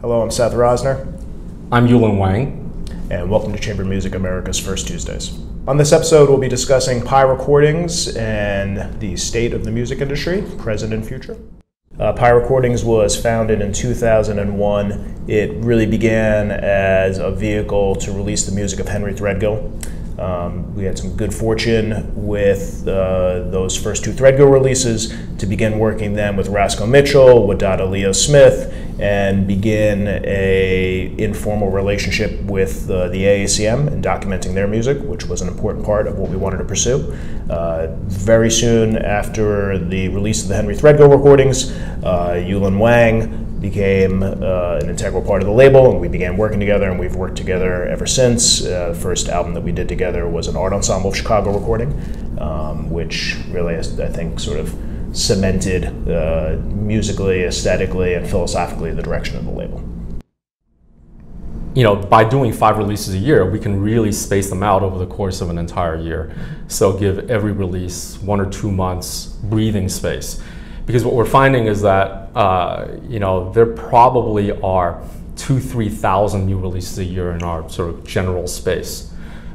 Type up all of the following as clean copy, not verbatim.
Hello, I'm Seth Rosner. I'm Yulun Wang. And welcome to Chamber Music America's First Tuesdays. On this episode, we'll be discussing Pi Recordings and the state of the music industry, present and future. Pi Recordings was founded in 2001. It really began as a vehicle to release the music of Henry Threadgill. We had some good fortune with those first two Threadgill releases to begin working then with Roscoe Mitchell, Wadada Leo Smith, and begin a informal relationship with the AACM and documenting their music, which was an important part of what we wanted to pursue. Very soon after the release of the Henry Threadgill recordings, Yulun Wang became an integral part of the label, and we began working together, and we've worked together ever since. The first album that we did together was an Art Ensemble of Chicago recording, which really, I think, sort of cemented musically, aesthetically, and philosophically the direction of the label. You know, by doing 5 releases a year, we can really space them out over the course of an entire year. So give every release 1 or 2 months breathing space. Because what we're finding is that, you know, there probably are 2,000–3,000 new releases a year in our sort of general space.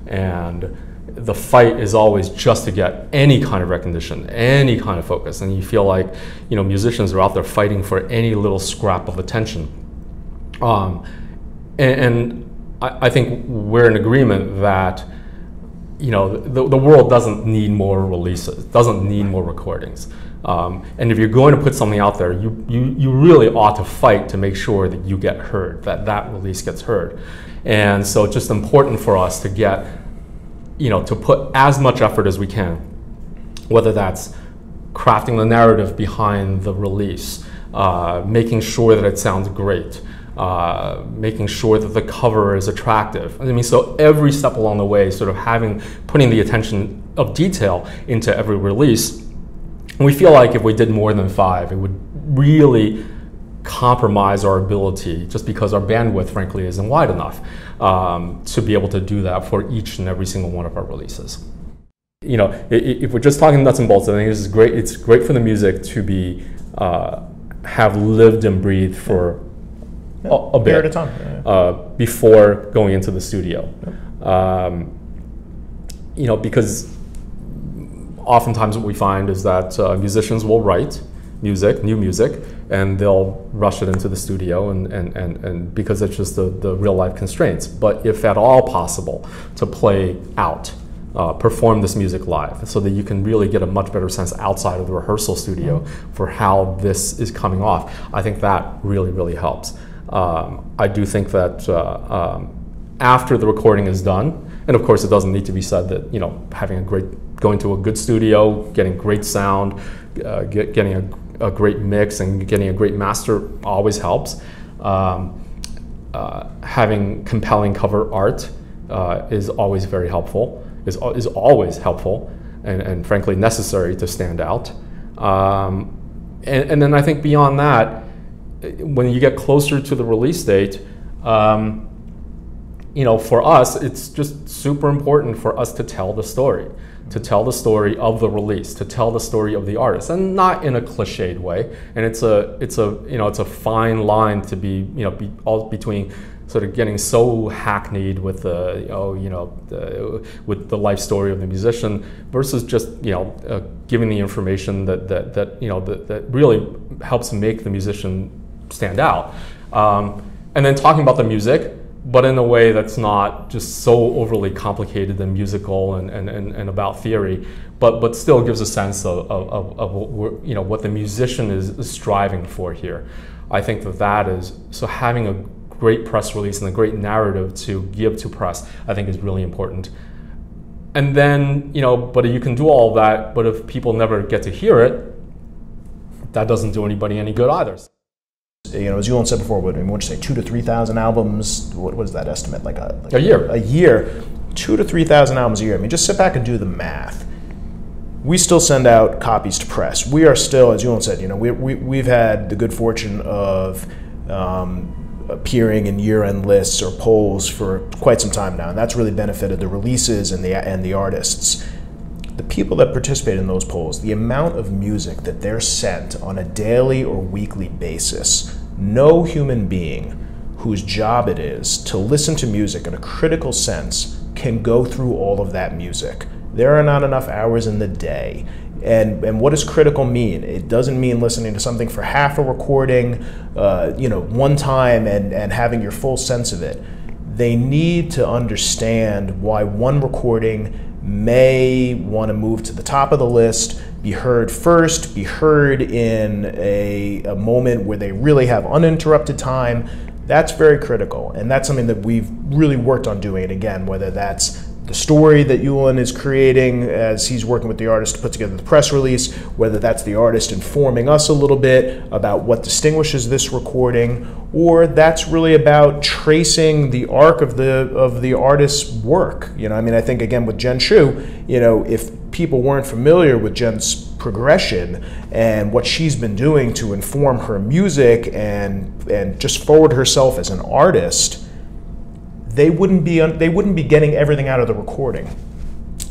And the fight is always just to get any kind of recognition, any kind of focus. And you feel like, you know, musicians are out there fighting for any little scrap of attention. I think we're in agreement that, you know, the world doesn't need more releases, doesn't need more recordings. And if you're going to put something out there, you really ought to fight to make sure that you get heard, that release gets heard. And so it's just important for us to get, you know, to put as much effort as we can, whether that's crafting the narrative behind the release, making sure that it sounds great, making sure that the cover is attractive. I mean, so every step along the way, sort of putting the attention of detail into every release. We feel like if we did more than 5, it would really compromise our ability, just because our bandwidth, frankly, isn't wide enough to be able to do that for each and every single one of our releases. You know, if we're just talking nuts and bolts, I think this is great. It's great for the music to be have lived and breathed for a bit period of time before going into the studio. You know, because oftentimes what we find is that musicians will write new music, and they'll rush it into the studio and because it's just the real life constraints. But if at all possible, to play out, perform this music live, so that you can really get a much better sense outside of the rehearsal studio for how this is coming off. I think that really helps. I do think that after the recording is done, and of course it doesn't need to be said that, you know, going to a good studio, getting great sound, getting a great mix and getting a great master always helps. Having compelling cover art is always very helpful, is always helpful and frankly necessary to stand out. And then I think beyond that, when you get closer to the release date, you know, for us, it's just super important for us to tell the story. To tell the story of the release, to tell the story of the artist, and not in a cliched way. And it's a fine line to be, you know, between sort of getting so hackneyed with with the life story of the musician versus just, you know, giving the information that really helps make the musician stand out. And then talking about the music, but in a way that's not just so overly complicated and musical and about theory, but still gives a sense of you know, what the musician is striving for here. I think that is, so having a great press release and a great narrative to give to press, I think is really important. And then, you know, but you can do all of that, but if people never get to hear it, that doesn't do anybody any good either. You know, as Yulun said before, what did you say, 2,000 to 3,000 albums? What is that estimate? Like a year. A year, 2,000 to 3,000 albums a year. I mean, just sit back and do the math. We still send out copies to press. We are still, as Yulun said, you know, we've had the good fortune of appearing in year-end lists or polls for quite some time now, and that's really benefited the releases and the artists. The people that participate in those polls, the amount of music that they're sent on a daily or weekly basis, no human being whose job it is to listen to music in a critical sense can go through all of that music. There are not enough hours in the day. And what does critical mean? It doesn't mean listening to something for half a recording, one time and having your full sense of it. They need to understand why one recording may want to move to the top of the list, be heard first, be heard in a moment where they really have uninterrupted time. That's very critical, and that's something that we've really worked on doing. And again, whether that's the story that Yulun is creating as he's working with the artist to put together the press release, whether that's the artist informing us a little bit about what distinguishes this recording, or that's really about tracing the arc of the artist's work. I think again with Jen Shu, if people weren't familiar with Jen's progression and what she's been doing to inform her music and just forward herself as an artist, they wouldn't be getting everything out of the recording.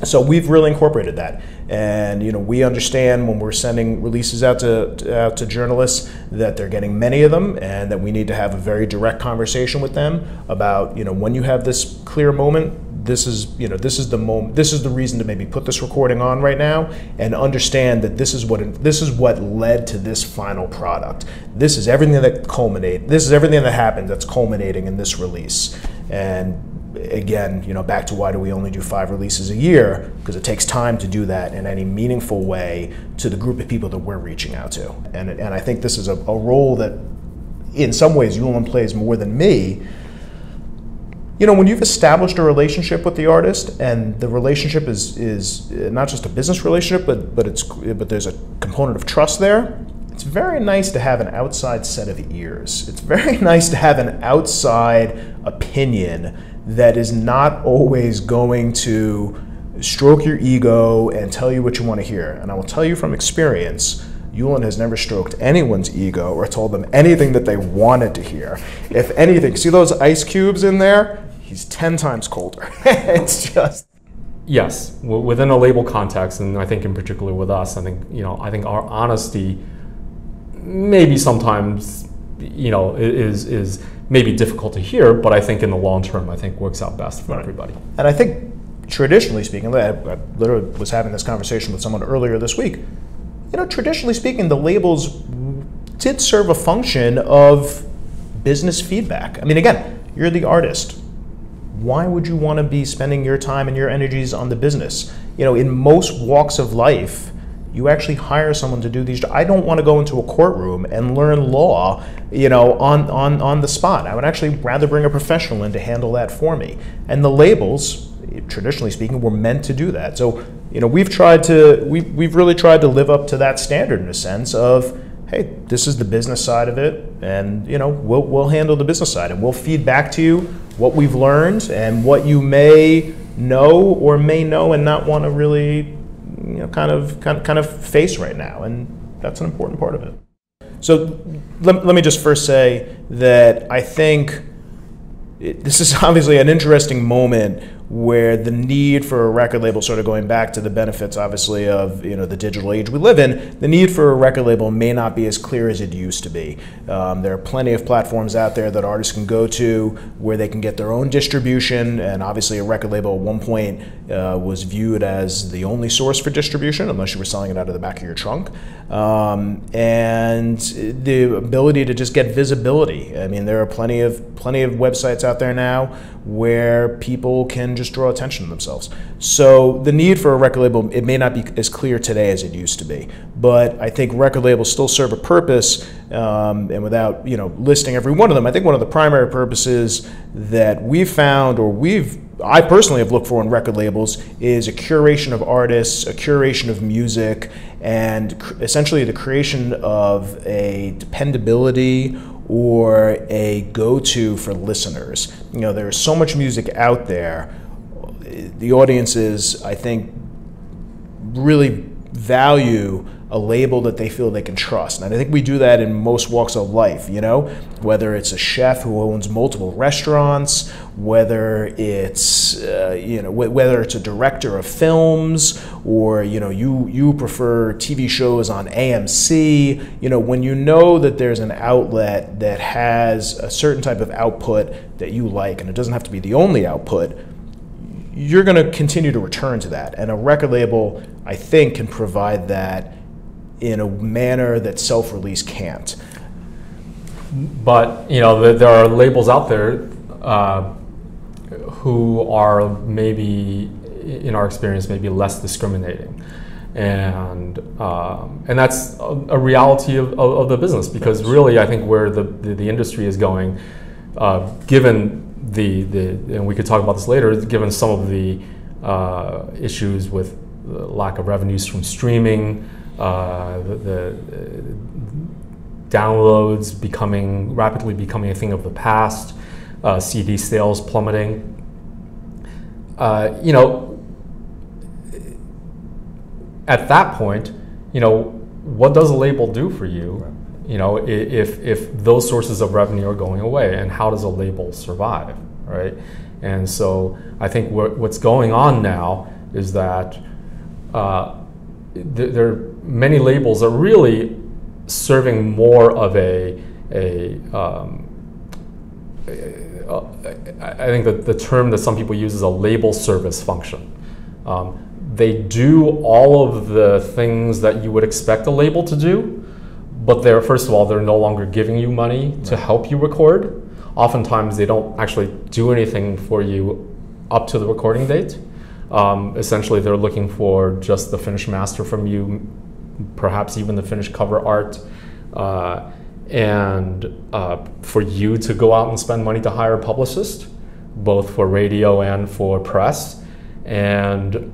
So we've really incorporated that, and we understand when we're sending releases out to journalists that they're getting many of them, and that we need to have a very direct conversation with them about when you have this clear moment. This is the moment. This is the reason to maybe put this recording on right now, and understand that this is what led to this final product. This is everything that happened that's culminating in this release. And again, back to why do we only do 5 releases a year? Because it takes time to do that in any meaningful way to the group of people that we're reaching out to. And I think this is a role that, in some ways, Yulun plays more than me. When you've established a relationship with the artist, and the relationship is not just a business relationship, but there's a component of trust there. It's very nice to have an outside set of ears. It's very nice to have an outside opinion that is not always going to stroke your ego and tell you what you want to hear. And I will tell you from experience, Yulun has never stroked anyone's ego or told them anything that they wanted to hear. If anything, see those ice cubes in there? He's 10 times colder. It's just... Yes, within a label context, and I think in particular with us, I think our honesty maybe sometimes is maybe difficult to hear, but I think in the long term, I think works out best for everybody. And I think traditionally speaking, I literally was having this conversation with someone earlier this week. Traditionally speaking, the labels did serve a function of business feedback. Again, you're the artist. Why would you want to be spending your time and your energies on the business? In most walks of life, you actually hire someone to do these. I don't want to go into a courtroom and learn law, on the spot. I would actually rather bring a professional in to handle that for me. And the labels, traditionally speaking, were meant to do that. So, we've really tried to live up to that standard in a sense of, hey, this is the business side of it, and we'll handle the business side, and we'll feed back to you what we've learned and what you may know or may know and not want to really kind of face right now, and that's an important part of it. So let me just first say that I think this is obviously an interesting moment where the need for a record label, sort of going back to the benefits, obviously, of the digital age we live in, the need for a record label may not be as clear as it used to be. There are plenty of platforms out there that artists can go to where they can get their own distribution, and obviously a record label at one point was viewed as the only source for distribution, unless you were selling it out of the back of your trunk. And the ability to just get visibility. There are plenty of websites out there now where people can just draw attention to themselves. So the need for a record label, it may not be as clear today as it used to be, but I think record labels still serve a purpose, and without listing every one of them, I think one of the primary purposes that we've found, or I personally have looked for in record labels, is a curation of artists, a curation of music, and essentially the creation of a dependability or a go-to for listeners. There's so much music out there. The audiences, I think, really value a label that they feel they can trust. And I think we do that in most walks of life, you know, whether it's a chef who owns multiple restaurants, whether it's whether it's a director of films, or you prefer TV shows on AMC. When you know that there's an outlet that has a certain type of output that you like, and it doesn't have to be the only output, you're going to continue to return to that. And a record label, I think, can provide that in a manner that self-release can't. But there are labels out there who are maybe, in our experience, maybe less discriminating, and that's a reality of the business, because really I think where the industry is going, given and we could talk about this later, given some of the issues with the lack of revenues from streaming, the downloads rapidly becoming a thing of the past, CD sales plummeting. At that point, what does a label do for you? If those sources of revenue are going away, and how does a label survive, right? And so I think what's going on now is that there are many labels are really serving more of I think that the term that some people use is a label service function. They do all of the things that you would expect a label to do, but first of all, they're no longer giving you money to help you record. Oftentimes, they don't actually do anything for you up to the recording date. Essentially, they're looking for just the finished master from you, perhaps even the finished cover art, and for you to go out and spend money to hire a publicist, both for radio and for press. And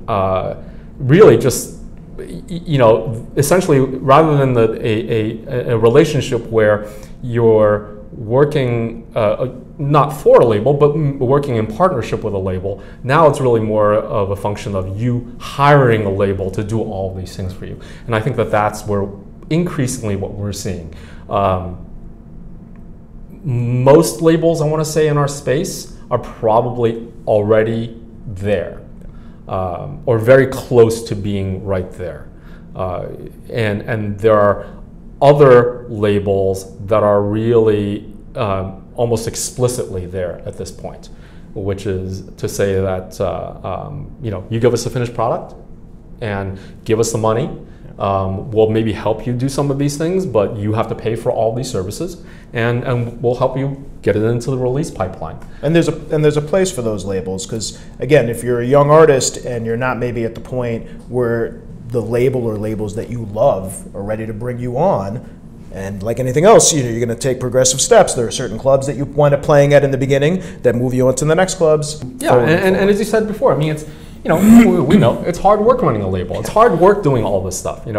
really just, essentially, rather than a relationship where you're working not for a label, but working in partnership with a label, now it's really more of a function of you hiring a label to do all these things for you. And I think that that's where increasingly what we're seeing. Most labels, I want to say, in our space are probably already there, or very close to being right there. And there are other labels that are really almost explicitly there at this point, which is to say that you give us a finished product and give us the money. We'll maybe help you do some of these things, but you have to pay for all these services, and we'll help you get it into the release pipeline. And there's a place for those labels, because again, if you're a young artist and you're not maybe at the point where the label or labels that you love are ready to bring you on, and like anything else, you're going to take progressive steps. There are certain clubs that you wind up playing at in the beginning that move you on to the next clubs. Yeah, and as you said before, I mean, it's we know it's hard work running a label. It's hard work doing all this stuff. I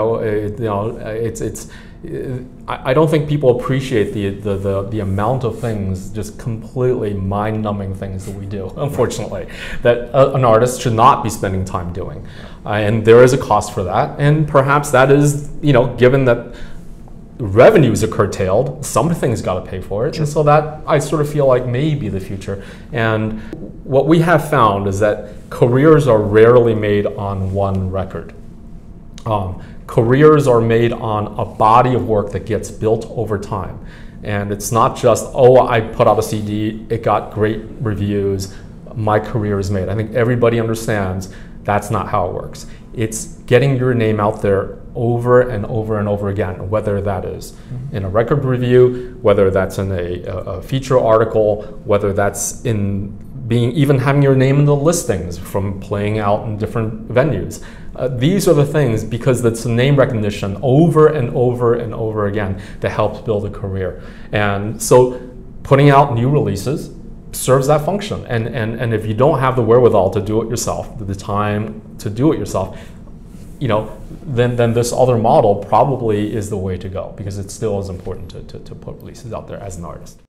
don't think people appreciate the amount of things, just completely mind-numbing things that we do, unfortunately, that an artist should not be spending time doing. And there is a cost for that, and perhaps that is, given that revenues are curtailed, some things got to pay for it. Sure. And so that, I sort of feel like, may be the future. And what we have found is that careers are rarely made on one record. Careers are made on a body of work that gets built over time. And it's not just, I put out a CD, it got great reviews, my career is made. I think everybody understands that's not how it works. It's getting your name out there over and over and over again, whether that is in a record review, whether that's in a feature article, whether that's in even having your name in the listings from playing out in different venues. These are the things, because it's name recognition over and over and over again that helps build a career. And so putting out new releases serves that function. And if you don't have the wherewithal to do it yourself, the time to do it yourself, then this other model probably is the way to go, because it still is important to put releases out there as an artist.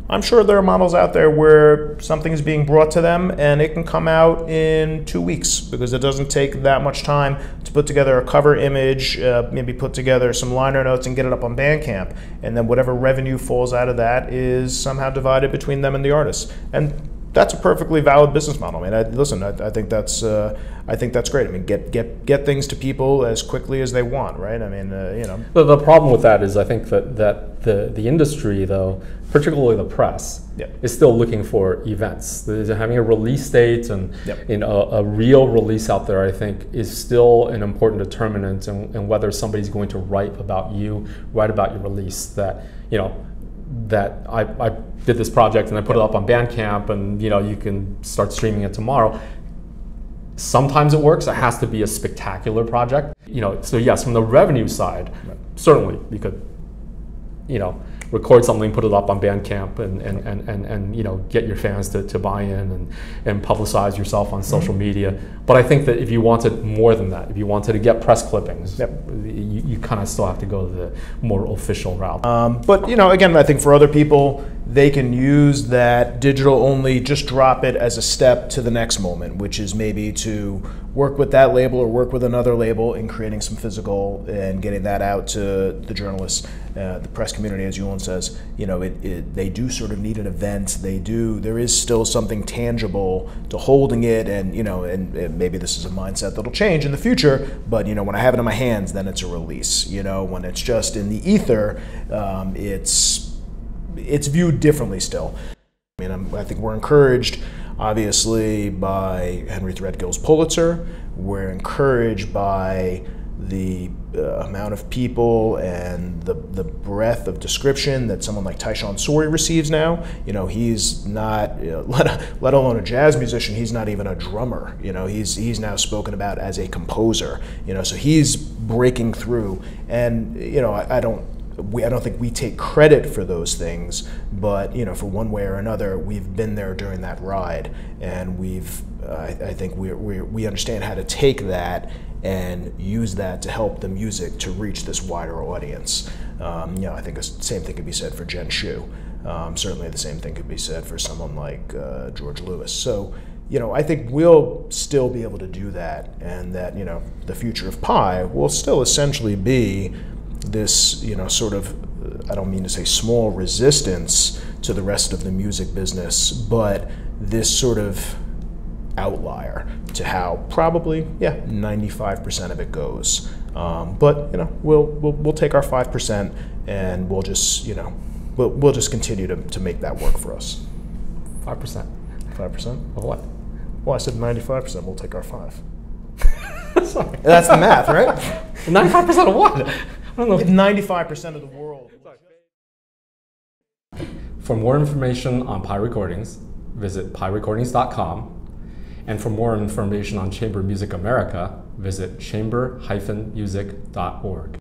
I'm sure there are models out there where something is being brought to them and it can come out in 2 weeks because it doesn't take that much time to put together a cover image, maybe put together some liner notes and get it up on Bandcamp. And then whatever revenue falls out of that is somehow divided between them and the artists. And that's a perfectly valid business model. I mean, I think that's great. I mean, get things to people as quickly as they want, right? I mean, The problem with that is I think that the industry, though, particularly the press, is still looking for events. Having a release date and a real release out there, I think, is still an important determinant in whether somebody's going to write about you, write about your release. That I did this project and I put it up on Bandcamp and you can start streaming it tomorrow. Sometimes it works. It has to be a spectacular project. So yes, from the revenue side, certainly you could record something, put it up on Bandcamp and get your fans to buy in and publicize yourself on social media. But I think that if you wanted more than that, if you wanted to get press clippings, you kind of still have to go the more official route. But again, I think for other people, they can use that digital only, just drop it as a step to the next moment, which is maybe to work with that label or work with another label in creating some physical and getting that out to the journalists, the press community, as Yulun says. They do sort of need an event. There is still something tangible to holding it, and maybe this is a mindset that'll change in the future. But when I have it in my hands, then it's a release. When it's just in the ether, it's viewed differently still. I mean, I think we're encouraged, obviously, by Henry Threadgill's Pulitzer. We're encouraged by the amount of people and the breadth of description that someone like Tyshawn Sori receives now. He's not, let alone a jazz musician, he's not even a drummer. He's now spoken about as a composer. So he's breaking through, and I don't think we take credit for those things, but for one way or another, we've been there during that ride, and I think we understand how to take that and use that to help the music to reach this wider audience. I think the same thing could be said for Jen Shu. Certainly the same thing could be said for someone like George Lewis. So I think we'll still be able to do that, and that the future of Pi will still essentially be this, sort of, I don't mean to say small resistance to the rest of the music business, but this sort of outlier to how probably, 95% of it goes. But we'll take our 5% and we'll just, we'll just continue to make that work for us. 5%. 5%? Of what? Well, I said 95%. We'll take our 5. Sorry. That's the math, right? 95% of what? I don't know. 95% of the world. For more information on Pi Recordings, visit pirecordings.com. And for more information on Chamber Music America, visit chamber-music.org.